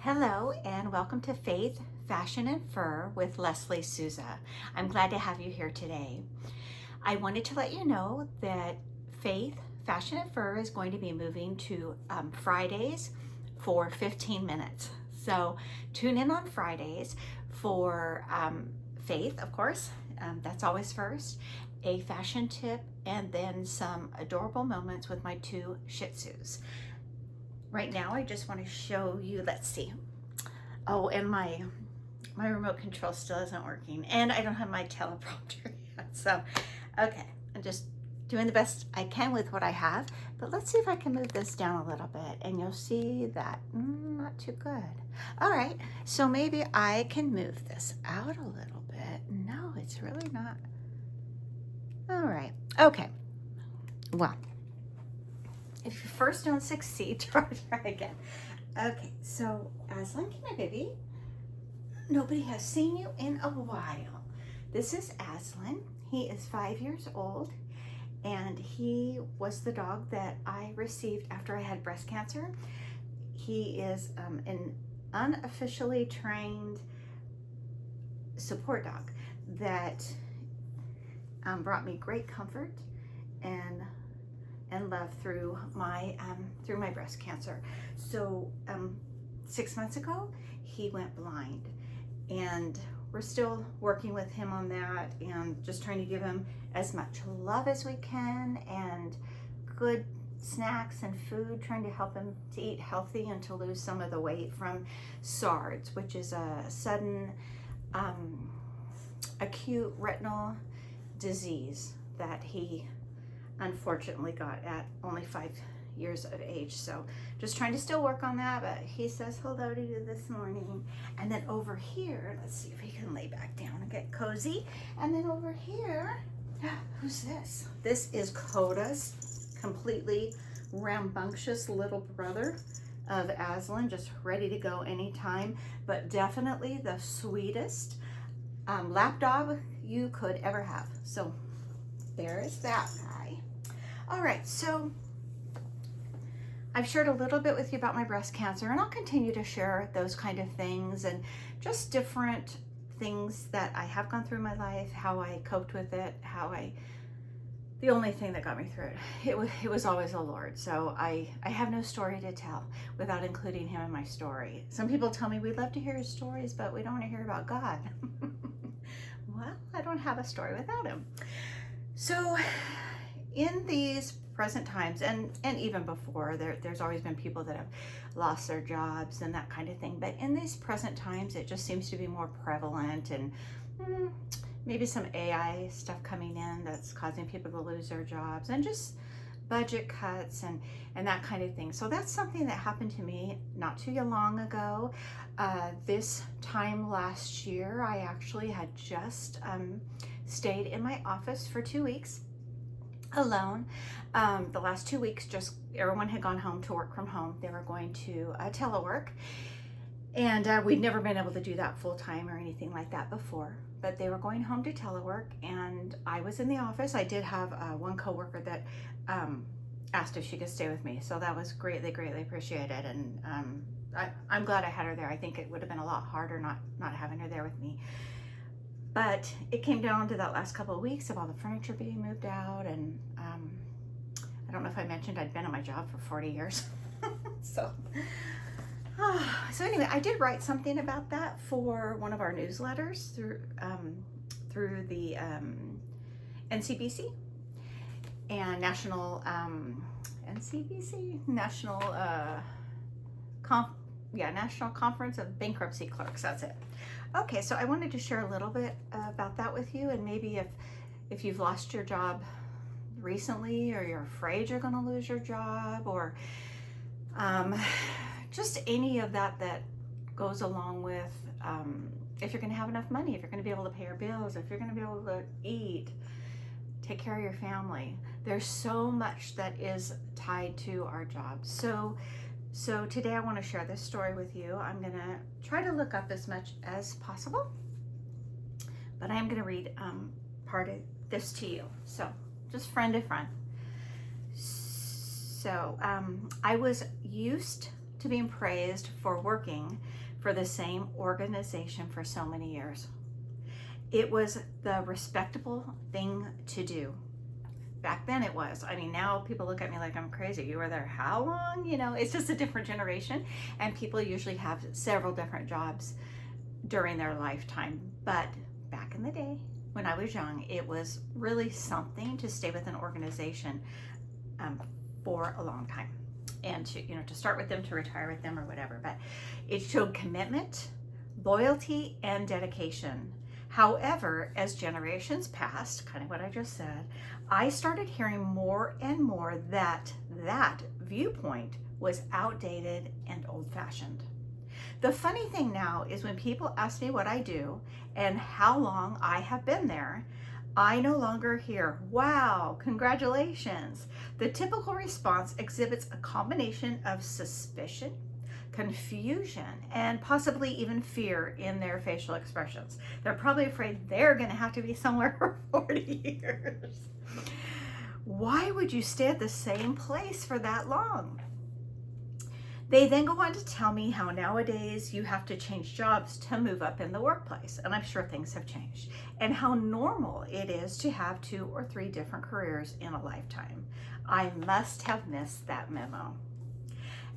Hello and welcome to Faith, Fashion and Fur with Leslie Souza. I'm glad to have you here today. I wanted to let you know that Faith, Fashion and Fur is going to be moving to Fridays for 15 minutes. So tune in on Fridays for Faith, of course, that's always first, a fashion tip, and then some adorable moments with my two Shih Tzus. Right now, I just want to show you, let's see. Oh, and my remote control still isn't working, and I don't have my teleprompter yet. So, okay, I'm just doing the best I can with what I have, but let's see if I can move this down a little bit, and you'll see that not too good. All right, so maybe I can move this out a little bit. No, it's really not. All right, okay, well, if you first don't succeed, try again. Okay, so Aslan, come here, baby. Nobody has seen you in a while. This is Aslan. He is 5 years old, and he was the dog that I received after I had breast cancer. He is an unofficially trained support dog that brought me great comfort and love through my breast cancer. So 6 months ago, he went blind, and we're still working with him on that and just trying to give him as much love as we can and good snacks and food, trying to help him to eat healthy and to lose some of the weight from SARDS, which is a sudden acute retinal disease that he unfortunately got at only 5 years of age. So just trying to still work on that, but he says hello to you this morning. And then over here, let's see if he can lay back down and get cozy. And then over here, who's this? This is Coda's completely rambunctious little brother of Aslan, just ready to go anytime, but definitely the sweetest lap dog you could ever have. So there is that guy. All right, so I've shared a little bit with you about my breast cancer, and I'll continue to share those kind of things and just different things that I have gone through in my life, how I coped with it, the only thing that got me through it was always the Lord. So I have no story to tell without including him in my story. Some people tell me we'd love to hear your stories, but we don't want to hear about God. Well, I don't have a story without him. So in these present times, and even before, there's always been people that have lost their jobs and that kind of thing, but in these present times it just seems to be more prevalent, and maybe some AI stuff coming in that's causing people to lose their jobs, and just budget cuts and that kind of thing. So that's something that happened to me not too long ago. This time last year, I actually had just stayed in my office for 2 weeks alone. The last 2 weeks, just everyone had gone home to work from home. They were going to telework, and we'd never been able to do that full time or anything like that before, but they were going home to telework, and I was in the office. I did have one coworker that asked if she could stay with me, so that was greatly appreciated, and I'm glad I had her there. I think it would have been a lot harder not having her there with me. But it came down to that last couple of weeks of all the furniture being moved out, and I don't know if I mentioned I'd been at my job for 40 years. So anyway, I did write something about that for one of our newsletters through the NCBC and National National Conference of Bankruptcy Clerks. That's it. Okay, so I wanted to share a little bit about that with you, and maybe if you've lost your job recently, or you're afraid you're going to lose your job, or just any of that goes along with if you're going to have enough money, if you're going to be able to pay your bills, if you're going to be able to eat, take care of your family. There's so much that is tied to our jobs. So today I want to share this story with you. I'm going to try to look up as much as possible, but I am going to read part of this to you. So just friend to friend. So I was used to being praised for working for the same organization for so many years. It was the respectable thing to do. Back then it was. I mean, now people look at me like I'm crazy. You were there how long? You know, it's just a different generation, and people usually have several different jobs during their lifetime. But back in the day, when I was young, it was really something to stay with an organization for a long time, and to start with them, to retire with them, or whatever. But it showed commitment, loyalty, and dedication. However, as generations passed, kind of what I just said, I started hearing more and more that viewpoint was outdated and old-fashioned. The funny thing now is when people ask me what I do and how long I have been there, I no longer hear, wow, congratulations. The typical response exhibits a combination of suspicion, confusion, and possibly even fear in their facial expressions. They're probably afraid they're going to have to be somewhere for 40 years. Why would you stay at the same place for that long? They then go on to tell me how nowadays you have to change jobs to move up in the workplace, and I'm sure things have changed, and how normal it is to have 2 or 3 different careers in a lifetime. I must have missed that memo.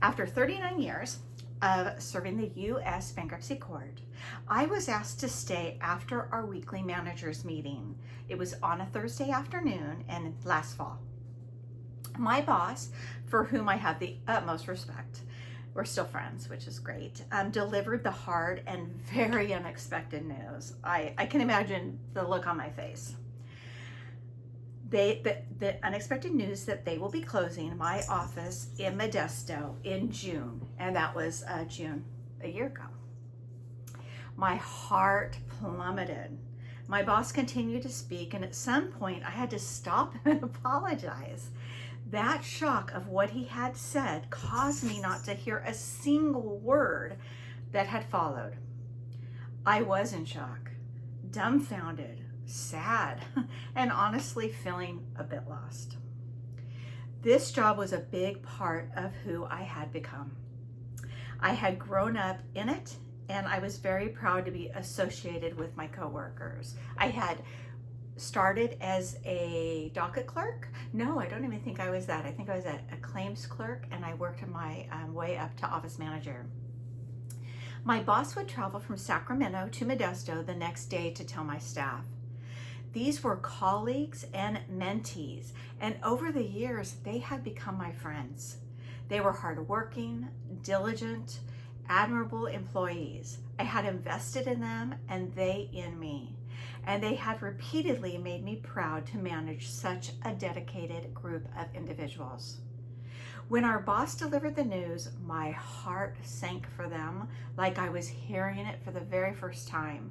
After 39 years of serving the U.S. Bankruptcy Court, I was asked to stay after our weekly managers meeting. It was on a Thursday afternoon and last fall. My boss, for whom I have the utmost respect, we're still friends, which is great, delivered the hard and very unexpected news. I can imagine the look on my face. The unexpected news that they will be closing my office in Modesto in June, and that was June a year ago. My heart plummeted. My boss continued to speak, and at some point I had to stop and apologize. That shock of what he had said caused me not to hear a single word that had followed. I was in shock, dumbfounded, sad, and honestly feeling a bit lost. This job was a big part of who I had become. I had grown up in it, and I was very proud to be associated with my coworkers. I had started as a docket clerk. No, I don't even think I was that. I think I was a claims clerk, and I worked my way up to office manager. My boss would travel from Sacramento to Modesto the next day to tell my staff. These were colleagues and mentees, and over the years, they had become my friends. They were hardworking, diligent, admirable employees. I had invested in them, and they in me. And they had repeatedly made me proud to manage such a dedicated group of individuals. When our boss delivered the news, my heart sank for them like I was hearing it for the very first time.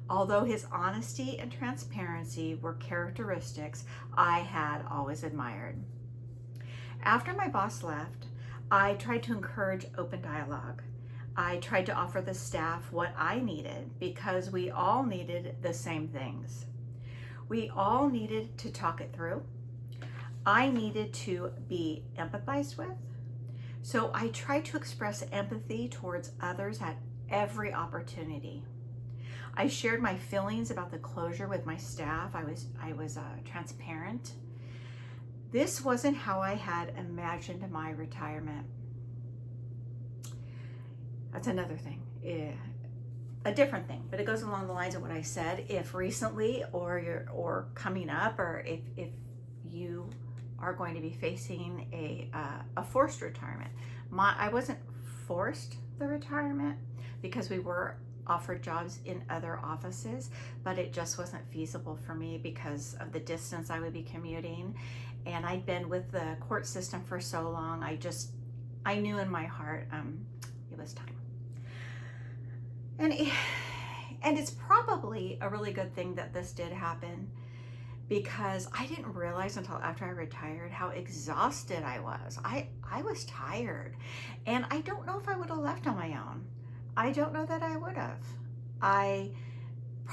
Although his honesty and transparency were characteristics I had always admired. After my boss left, I tried to encourage open dialogue. I tried to offer the staff what I needed because we all needed the same things. We all needed to talk it through. I needed to be empathized with. So I tried to express empathy towards others at every opportunity. I shared my feelings about the closure with my staff. I was transparent. This wasn't how I had imagined my retirement. That's another thing, a different thing, but it goes along the lines of what I said. If recently or coming up, or if you are going to be facing a forced retirement, I wasn't forced the retirement because we were offered jobs in other offices, but it just wasn't feasible for me because of the distance I would be commuting, and I'd been with the court system for so long. I knew in my heart it was time. And it's probably a really good thing that this did happen, because I didn't realize until after I retired how exhausted I was. I was tired, and I don't know if I would have left on my own. I don't know that I would have. I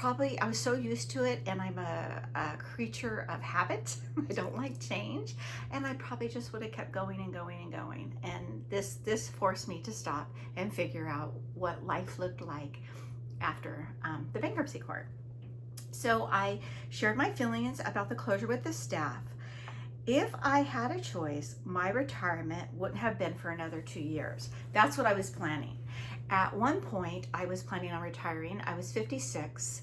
I was so used to it, and I'm a creature of habit. I don't like change, and I probably just would have kept going and going and going. And this forced me to stop and figure out what life looked like after the bankruptcy court. So I shared my feelings about the closure with the staff. If I had a choice, my retirement wouldn't have been for another 2 years. That's what I was planning. At one point, I was planning on retiring. I was 56,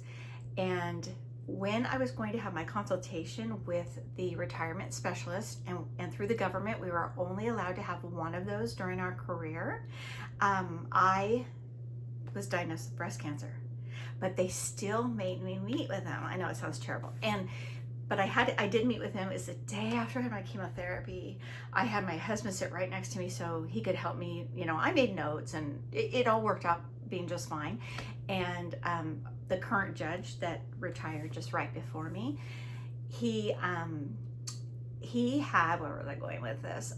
and when I was going to have my consultation with the retirement specialist, and through the government, we were only allowed to have one of those during our career, I was diagnosed with breast cancer. But they still made me meet with them. I know it sounds terrible. But I did meet with him. It's the day after I had my chemotherapy. I had my husband sit right next to me so he could help me. I made notes, and it all worked out being just fine. And the current judge that retired just right before me, he had, where was I going with this?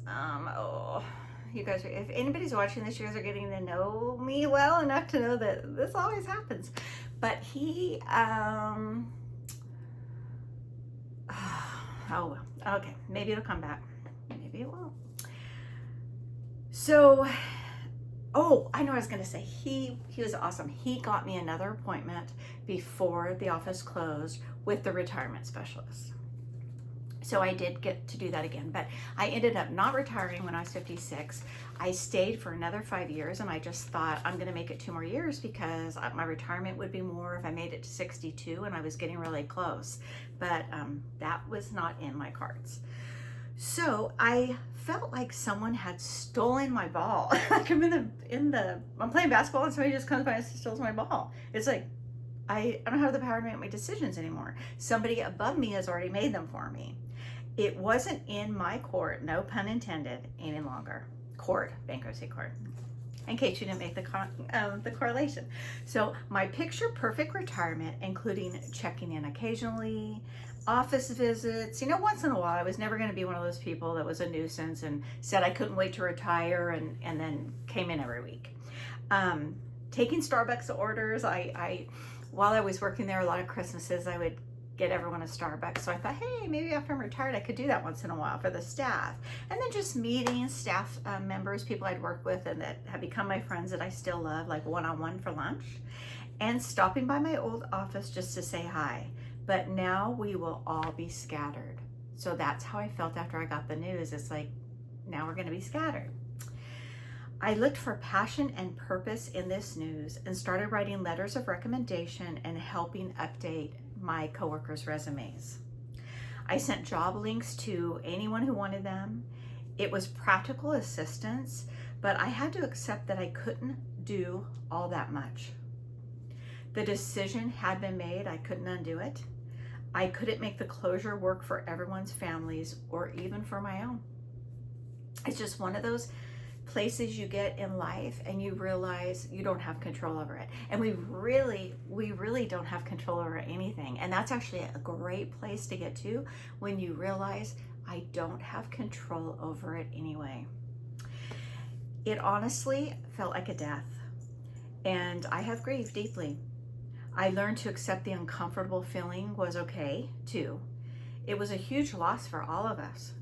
You guys, if anybody's watching this, you guys are getting to know me well enough to know that this always happens. But he, oh, okay, maybe it'll come back. Maybe it won't. So, I know what I was going to say. He was awesome. He got me another appointment before the office closed with the retirement specialist. So I did get to do that again, but I ended up not retiring when I was 56. I stayed for another 5 years, and I just thought I'm going to make it 2 more years because my retirement would be more if I made it to 62, and I was getting really close. But that was not in my cards. So I felt like someone had stolen my ball. Like I'm playing basketball, and somebody just comes by and steals my ball. It's like I don't have the power to make my decisions anymore. Somebody above me has already made them for me. It wasn't in my court, no pun intended, any longer. Bankruptcy court. In case you didn't make the correlation. So my picture perfect retirement, including checking in occasionally, office visits. Once in a while. I was never going to be one of those people that was a nuisance and said I couldn't wait to retire and then came in every week. Taking Starbucks orders. While I was working there, a lot of Christmases, I would get everyone a Starbucks. So I thought, hey, maybe after I'm retired, I could do that once in a while for the staff. And then just meeting staff members, people I'd worked with and that have become my friends that I still love, like one-on-one for lunch. And stopping by my old office just to say hi. But now we will all be scattered. So that's how I felt after I got the news. It's like, now we're going to be scattered. I looked for passion and purpose in this news and started writing letters of recommendation and helping update my coworkers' resumes. I sent job links to anyone who wanted them. It was practical assistance, but I had to accept that I couldn't do all that much. The decision had been made. I couldn't undo it. I couldn't make the closure work for everyone's families or even for my own. It's just one of those places you get in life and you realize you don't have control over it. And we really don't have control over anything. And that's actually a great place to get to when you realize I don't have control over it anyway. It honestly felt like a death. And I have grieved deeply. I learned to accept the uncomfortable feeling was okay too. It was a huge loss for all of us.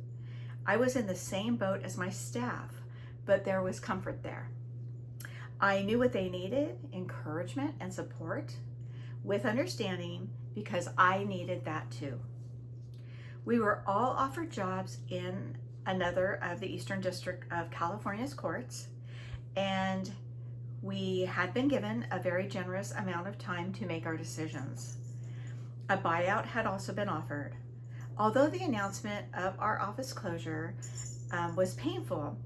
I was in the same boat as my staff, but there was comfort there. I knew what they needed, encouragement and support, with understanding, because I needed that too. We were all offered jobs in another of the Eastern District of California's courts, and we had been given a very generous amount of time to make our decisions. A buyout had also been offered. Although the announcement of our office closure was painful,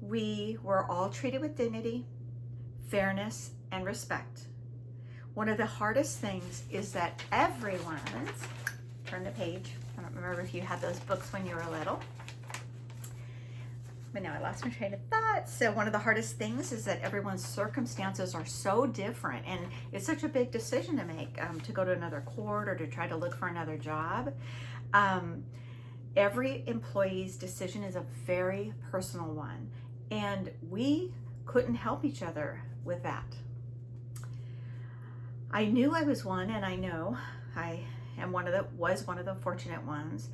we were all treated with dignity, fairness, and respect. One of the hardest things is that everyone, turn the page. I don't remember if you had those books when you were little. But now I lost my train of thought. So one of the hardest things is that everyone's circumstances are so different, and it's such a big decision to make, to go to another court or to try to look for another job. Every employee's decision is a very personal one, and we couldn't help each other with that. I knew I was one, and I know I am was one of the fortunate ones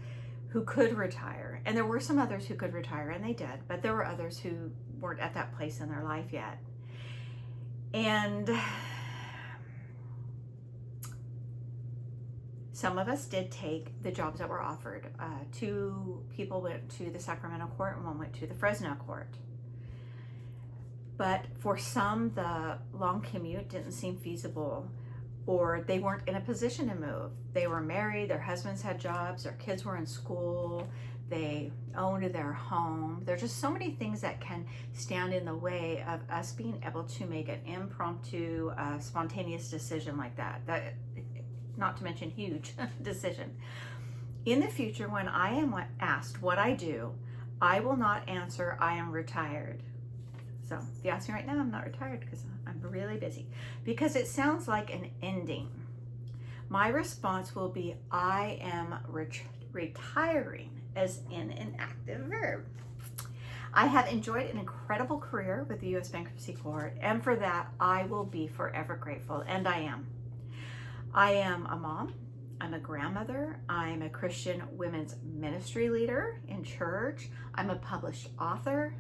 who could retire. And there were some others who could retire, and they did, but there were others who weren't at that place in their life yet. And some of us did take the jobs that were offered. 2 people went to the Sacramento court and 1 went to the Fresno court. But for some, the long commute didn't seem feasible, or they weren't in a position to move. They were married, their husbands had jobs, their kids were in school, they owned their home. There's just so many things that can stand in the way of us being able to make an impromptu, spontaneous decision like that. Not to mention huge decision. In the future, when I am asked what I do, I will not answer, I am retired. So if you ask me right now, I'm not retired because I'm really busy. Because it sounds like an ending. My response will be, I am retiring, as in an active verb. I have enjoyed an incredible career with the U.S. Bankruptcy Court, and for that, I will be forever grateful, and I am. I am a mom, I'm a grandmother, I'm a Christian women's ministry leader in church, I'm a published author,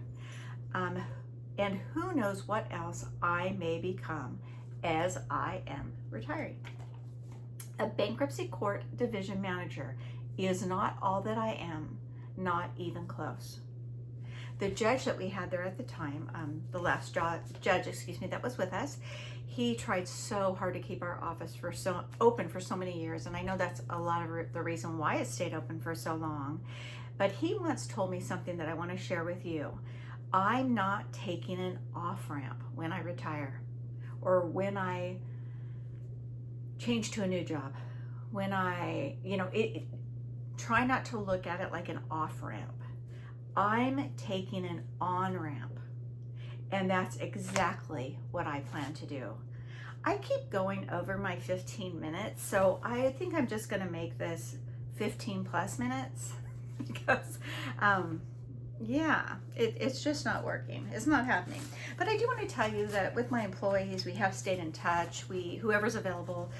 and who knows what else I may become as I am retiring. A bankruptcy court division manager is not all that I am, not even close. The judge that we had there at the time, the last judge, that was with us, he tried so hard to keep our office open for so many years, and I know that's a lot of the reason why it stayed open for so long. But he once told me something that I want to share with you. I'm not taking an off-ramp when I retire, or when I change to a new job. When I, try not to look at it like an off-ramp. I'm taking an on-ramp, and that's exactly what I plan to do. I keep going over my 15 minutes, so I think I'm just going to make this 15 plus minutes because it's just not working. It's not happening. But I do want to tell you that with my employees, we have stayed in touch. Whoever's available,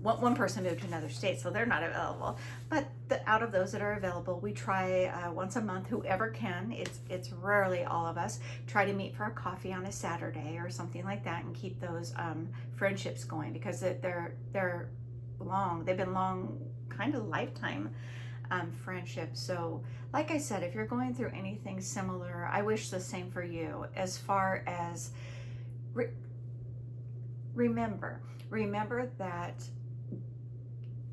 one person moved to another state, so they're not available. But out of those that are available, we try once a month, whoever can. It's rarely all of us. Try to meet for a coffee on a Saturday or something like that, and keep those friendships going, because they're long. They've been long, kind of lifetime friendships. So like I said, if you're going through anything similar, I wish the same for you. As far as remember that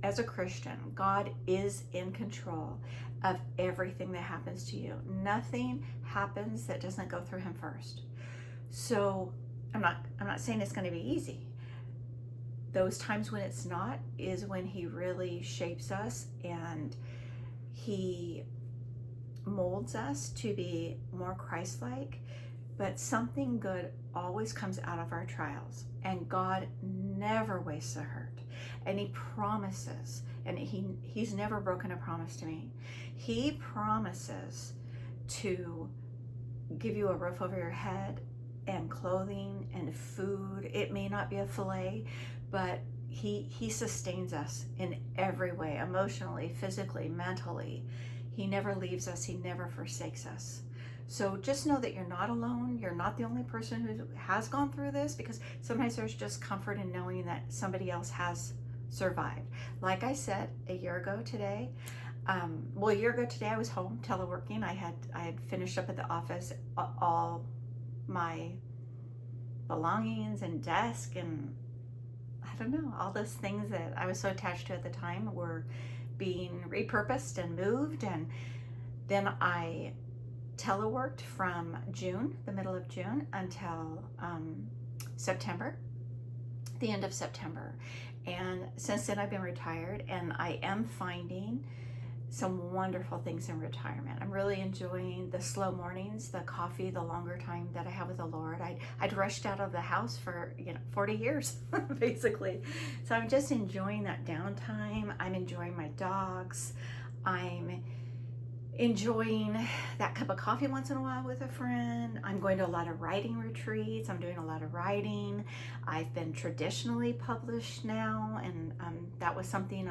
as a Christian, God is in control of everything that happens to you. Nothing happens that doesn't go through him first. So I'm not saying it's going to be easy. Those times when it's not is when he really shapes us, and he molds us to be more Christ-like. But something good always comes out of our trials, and God never wastes a hurt. And he promises, and he's never broken a promise to me. He promises to give you a roof over your head and clothing and food. It may not be a fillet, but he sustains us in every way, emotionally, physically, mentally. He never leaves us. He never forsakes us. So just know that you're not alone. You're not the only person who has gone through this, because sometimes there's just comfort in knowing that somebody else has survived. Like I said, a year ago today, I was home teleworking. I had finished up at the office all my belongings and desk, and I don't know, all those things that I was so attached to at the time were being repurposed and moved. And then I teleworked from June, the middle of June, until September, the end of September. And since then I've been retired, and I am finding some wonderful things in retirement. I'm really enjoying the slow mornings, the coffee, the longer time that I have with the Lord. I'd rushed out of the house for 40 years basically. So I'm just enjoying that downtime. I'm enjoying my dogs. I'm enjoying that cup of coffee once in a while with a friend. I'm going to a lot of writing retreats. I'm doing a lot of writing. I've been traditionally published now, and that was something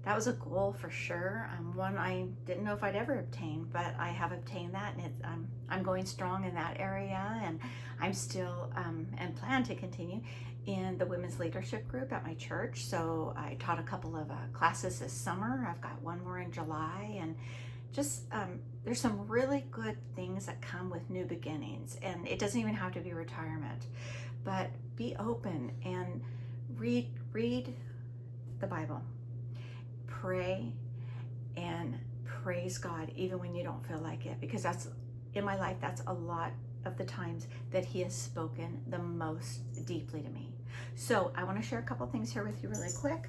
that was a goal for sure. One I didn't know if I'd ever obtain, but I have obtained that, and I'm going strong in that area, and I'm still and plan to continue in the women's leadership group at my church. So I taught a couple of classes this summer. I've got one more in July, and just there's some really good things that come with new beginnings, and it doesn't even have to be retirement, but be open and read the Bible, pray, and praise God even when you don't feel like it, because that's in my life, that's a lot of the times that he has spoken the most deeply to me. So I want to share a couple things here with you really quick.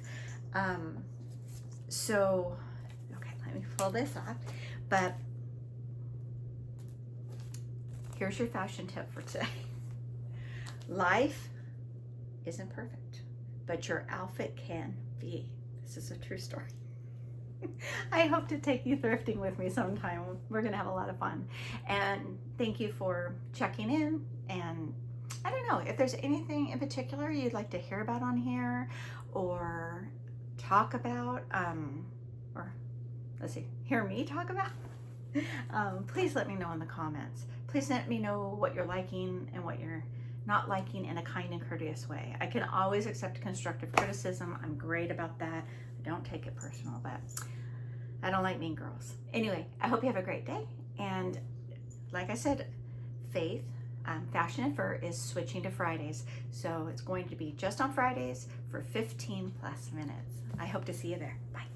Okay, let me pull this off. But here's your fashion tip for today. Life isn't perfect, but your outfit can be. This is a true story. I hope to take you thrifting with me sometime. We're going to have a lot of fun. And thank you for checking in. And I don't know if there's anything in particular you'd like to hear about on here or talk about, or let's see, hear me talk about. Please let me know in the comments. Please let me know what you're liking and what you're not liking in a kind and courteous way. I can always accept constructive criticism. I'm great about that. I don't take it personal, but I don't like mean girls. Anyway, I hope you have a great day. And like I said, Faith, Fashion and Fur is switching to Fridays. So it's going to be just on Fridays for 15 plus minutes. I hope to see you there. Bye.